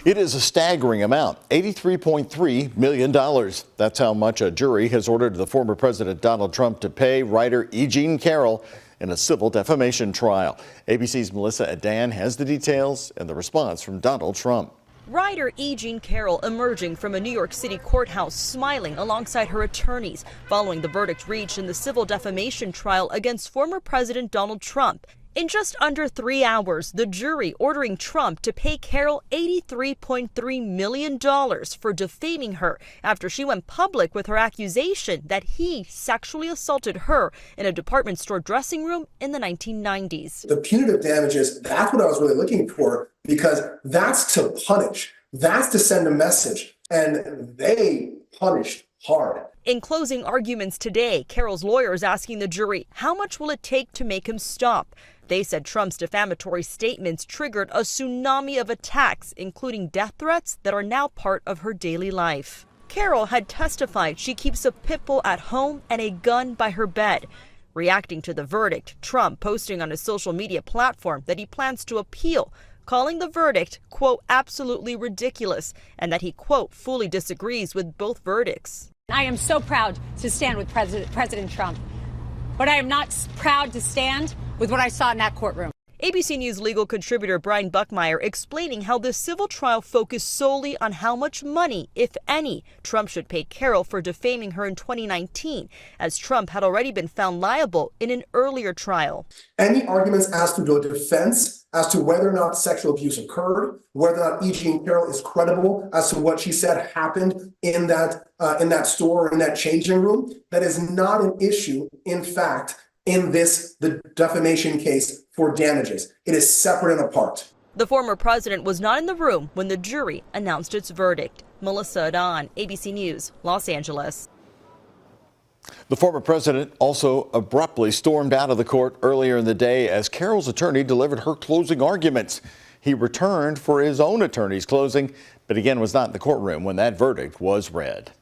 It is a staggering amount, $83.3 million. That's how much a jury has ordered the former President Donald Trump to pay writer E. Jean Carroll in a civil defamation trial. ABC's Melissa Adan has the details and the response from Donald Trump. Writer E. Jean Carroll emerging from a New York City courthouse smiling alongside her attorneys following the verdict reached in the civil defamation trial against former President Donald Trump. In just under 3 hours, the jury ordering Trump to pay Carroll $83.3 million for defaming her after she went public with her accusation that he sexually assaulted her in a department store dressing room in the 1990s. The punitive damages, that's what I was really looking for, because that's to punish, that's to send a message, and they punished hard. In closing arguments today, Carroll's lawyers asking the jury, how much will it take to make him stop? They said Trump's defamatory statements triggered a tsunami of attacks, including death threats that are now part of her daily life. Carroll had testified she keeps a pit bull at home and a gun by her bed. Reacting to the verdict, Trump posting on his social media platform that he plans to appeal, calling the verdict, quote, absolutely ridiculous, and that he, quote, fully disagrees with both verdicts. I am so proud to stand with President Trump, but I am not proud to stand with what I saw in that courtroom. ABC News legal contributor Brian Buckmeyer explaining how the civil trial focused solely on how much money, if any, Trump should pay Carroll for defaming her in 2019, as Trump had already been found liable in an earlier trial. Any arguments as to the defense, as to whether or not sexual abuse occurred, whether or not E. Jean Carroll is credible as to what she said happened in that store or in that changing room, that is not an issue, in fact, in the defamation case for damages. It is separate and apart. The former president was not in the room when the jury announced its verdict. Melissa Adan, ABC News, Los Angeles. The former president also abruptly stormed out of the court earlier in the day as Carroll's attorney delivered her closing arguments. He returned for his own attorney's closing, but again was not in the courtroom when that verdict was read.